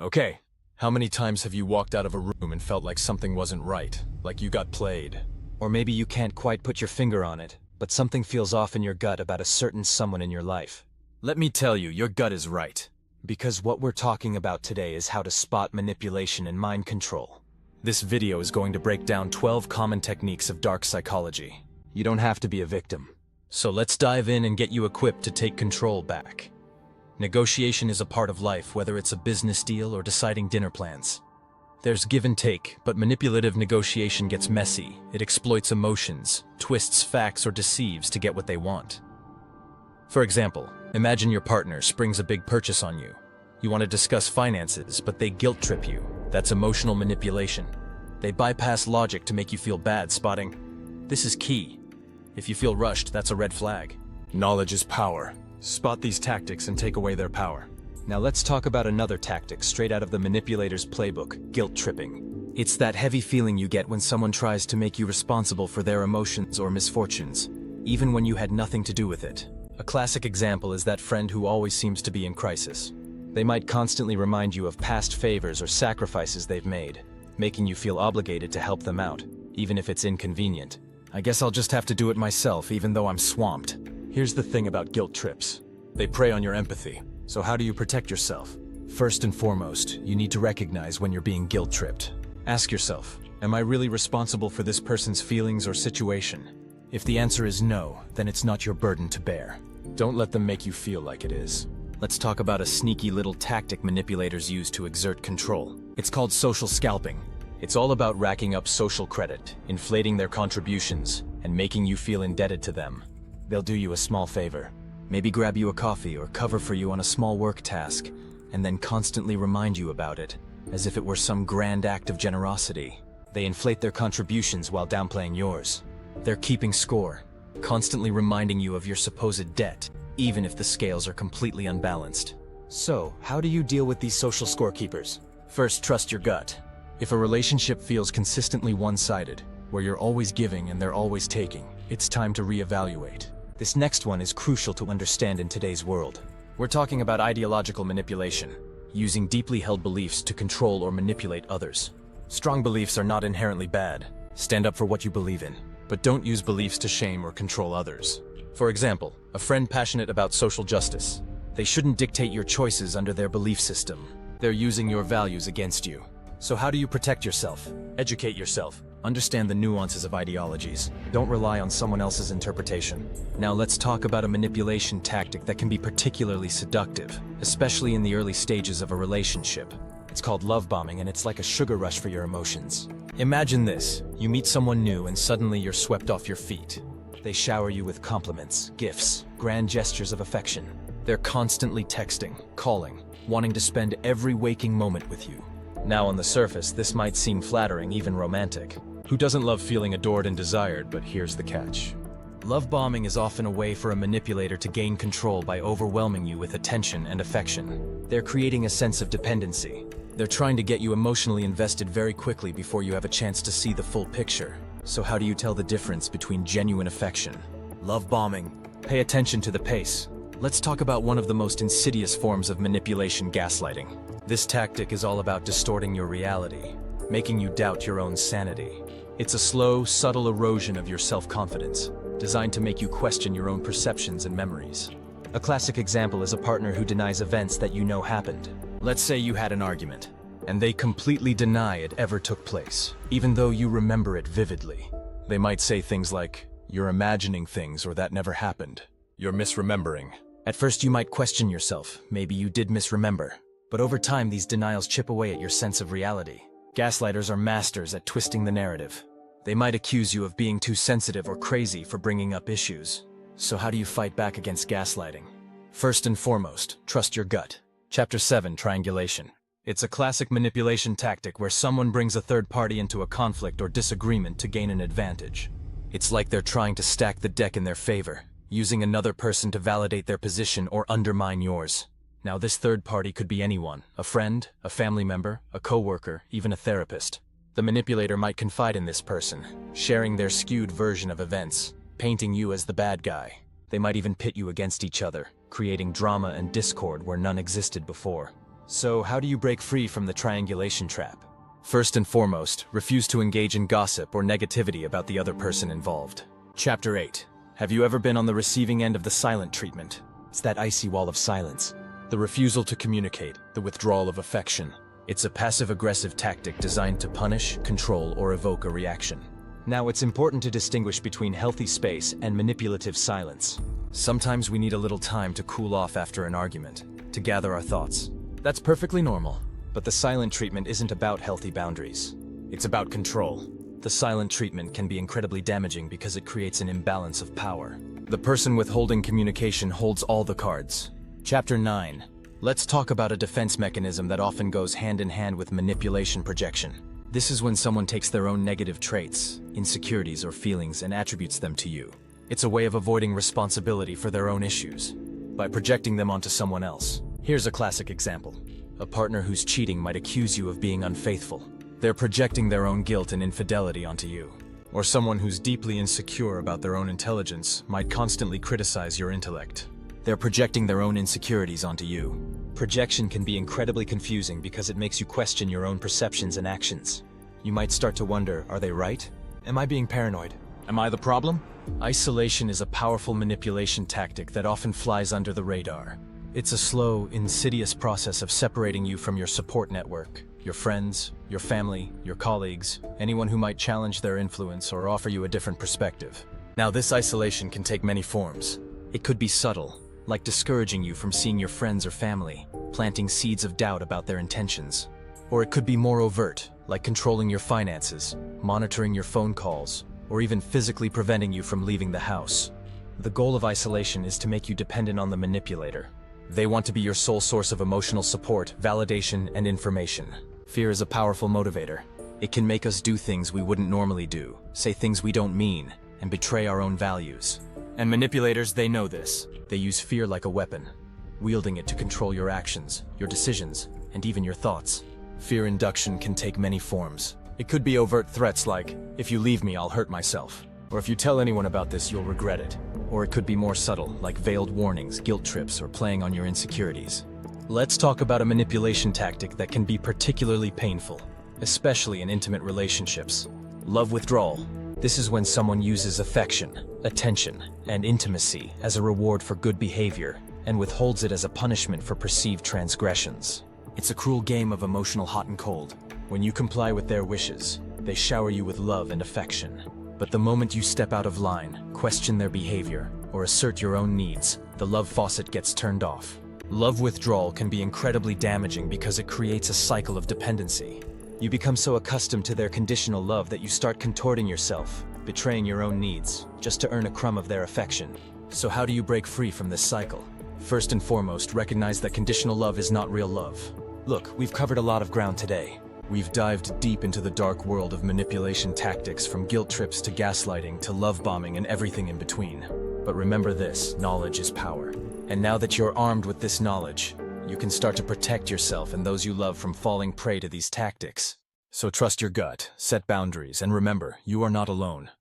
Okay, how many times have you walked out of a room and felt like something wasn't right, like you got played? Or maybe you can't quite put your finger on it, but something feels off in your gut about a certain someone in your life. Let me tell you, your gut is right. Because what we're talking about today is how to spot manipulation and mind control. This video is going to break down 12 common techniques of dark psychology. You don't have to be a victim. So let's dive in and get you equipped to take control back. Negotiation is a part of life, whether it's a business deal or deciding dinner plans. There's give and take, but manipulative negotiation gets messy. It exploits emotions, twists facts, or deceives to get what they want. For example, imagine your partner springs a big purchase on you. You want to discuss finances, but they guilt trip you. That's emotional manipulation. They bypass logic to make you feel bad, spotting, "This is key." If you feel rushed, that's a red flag. Knowledge is power. Spot these tactics and take away their power. Now let's talk about another tactic straight out of the manipulator's playbook, guilt tripping. It's that heavy feeling you get when someone tries to make you responsible for their emotions or misfortunes, even when you had nothing to do with it. A classic example is that friend who always seems to be in crisis. They might constantly remind you of past favors or sacrifices they've made, making you feel obligated to help them out, even if it's inconvenient. I guess I'll just have to do it myself, even though I'm swamped. Here's the thing about guilt trips. They prey on your empathy. So how do you protect yourself? First and foremost, you need to recognize when you're being guilt tripped. Ask yourself, am I really responsible for this person's feelings or situation? If the answer is no, then it's not your burden to bear. Don't let them make you feel like it is. Let's talk about a sneaky little tactic manipulators use to exert control. It's called social scalping. It's all about racking up social credit, inflating their contributions, and making you feel indebted to them. They'll do you a small favor. Maybe grab you a coffee or cover for you on a small work task, and then constantly remind you about it, as if it were some grand act of generosity. They inflate their contributions while downplaying yours. They're keeping score, constantly reminding you of your supposed debt, even if the scales are completely unbalanced. So, how do you deal with these social scorekeepers? First, trust your gut. If a relationship feels consistently one-sided, where you're always giving and they're always taking, it's time to reevaluate. This next one is crucial to understand in today's world. We're talking about ideological manipulation, using deeply held beliefs to control or manipulate others. Strong beliefs are not inherently bad. Stand up for what you believe in, but don't use beliefs to shame or control others. For example, a friend passionate about social justice. They shouldn't dictate your choices under their belief system. They're using your values against you. So how do you protect yourself? Educate yourself. Understand the nuances of ideologies. Don't rely on someone else's interpretation. Now let's talk about a manipulation tactic that can be particularly seductive, especially in the early stages of a relationship. It's called love bombing, and it's like a sugar rush for your emotions. Imagine this. You meet someone new and suddenly you're swept off your feet. They shower you with compliments, gifts, grand gestures of affection. They're constantly texting, calling, wanting to spend every waking moment with you. Now on the surface, this might seem flattering, even romantic. Who doesn't love feeling adored and desired? But here's the catch. Love bombing is often a way for a manipulator to gain control by overwhelming you with attention and affection. They're creating a sense of dependency. They're trying to get you emotionally invested very quickly before you have a chance to see the full picture. So how do you tell the difference between genuine affection, love bombing? Pay attention to the pace. Let's talk about one of the most insidious forms of manipulation, gaslighting. This tactic is all about distorting your reality, making you doubt your own sanity. It's a slow, subtle erosion of your self-confidence, designed to make you question your own perceptions and memories. A classic example is a partner who denies events that you know happened. Let's say you had an argument, and they completely deny it ever took place, even though you remember it vividly. They might say things like, "You're imagining things," or "That never happened. You're misremembering." At first you might question yourself, maybe you did misremember. But over time these denials chip away at your sense of reality. Gaslighters are masters at twisting the narrative. They might accuse you of being too sensitive or crazy for bringing up issues. So how do you fight back against gaslighting? First and foremost, trust your gut. Chapter 7, Triangulation. It's a classic manipulation tactic where someone brings a third party into a conflict or disagreement to gain an advantage. It's like they're trying to stack the deck in their favor, using another person to validate their position or undermine yours. Now this third party could be anyone, a friend, a family member, a coworker, even a therapist. The manipulator might confide in this person, sharing their skewed version of events, painting you as the bad guy. They might even pit you against each other, creating drama and discord where none existed before. So how do you break free from the triangulation trap? First and foremost, refuse to engage in gossip or negativity about the other person involved. Chapter 8. Have you ever been on the receiving end of the silent treatment? It's that icy wall of silence. The refusal to communicate, the withdrawal of affection. It's a passive-aggressive tactic designed to punish, control, or evoke a reaction. Now, it's important to distinguish between healthy space and manipulative silence. Sometimes we need a little time to cool off after an argument, to gather our thoughts. That's perfectly normal. But the silent treatment isn't about healthy boundaries. It's about control. The silent treatment can be incredibly damaging because it creates an imbalance of power. The person withholding communication holds all the cards. Chapter 9. Let's talk about a defense mechanism that often goes hand in hand with manipulation projection. This is when someone takes their own negative traits, insecurities, or feelings and attributes them to you. It's a way of avoiding responsibility for their own issues by projecting them onto someone else. Here's a classic example. A partner who's cheating might accuse you of being unfaithful. They're projecting their own guilt and infidelity onto you. Or someone who's deeply insecure about their own intelligence might constantly criticize your intellect. They're projecting their own insecurities onto you. Projection can be incredibly confusing because it makes you question your own perceptions and actions. You might start to wonder, are they right? Am I being paranoid? Am I the problem? Isolation is a powerful manipulation tactic that often flies under the radar. It's a slow, insidious process of separating you from your support network, your friends, your family, your colleagues, anyone who might challenge their influence or offer you a different perspective. Now, this isolation can take many forms. It could be subtle, like discouraging you from seeing your friends or family, planting seeds of doubt about their intentions. Or it could be more overt, like controlling your finances, monitoring your phone calls, or even physically preventing you from leaving the house. The goal of isolation is to make you dependent on the manipulator. They want to be your sole source of emotional support, validation, and information. Fear is a powerful motivator. It can make us do things we wouldn't normally do, say things we don't mean, and betray our own values. And manipulators, they know this. They use fear like a weapon, wielding it to control your actions, your decisions, and even your thoughts. Fear induction can take many forms. It could be overt threats like, if you leave me, I'll hurt myself. Or if you tell anyone about this, you'll regret it. Or it could be more subtle, like veiled warnings, guilt trips, or playing on your insecurities. Let's talk about a manipulation tactic that can be particularly painful, especially in intimate relationships. Love withdrawal. This is when someone uses affection, attention, and intimacy as a reward for good behavior, and withholds it as a punishment for perceived transgressions. It's a cruel game of emotional hot and cold. When you comply with their wishes, they shower you with love and affection. But the moment you step out of line, question their behavior, or assert your own needs, the love faucet gets turned off. Love withdrawal can be incredibly damaging because it creates a cycle of dependency. You become so accustomed to their conditional love that you start contorting yourself, betraying your own needs, just to earn a crumb of their affection. So how do you break free from this cycle? First and foremost, recognize that conditional love is not real love. Look, we've covered a lot of ground today. We've dived deep into the dark world of manipulation tactics, from guilt trips to gaslighting to love bombing and everything in between. But remember this, knowledge is power. And now that you're armed with this knowledge, you can start to protect yourself and those you love from falling prey to these tactics. So trust your gut, set boundaries, and remember, you are not alone.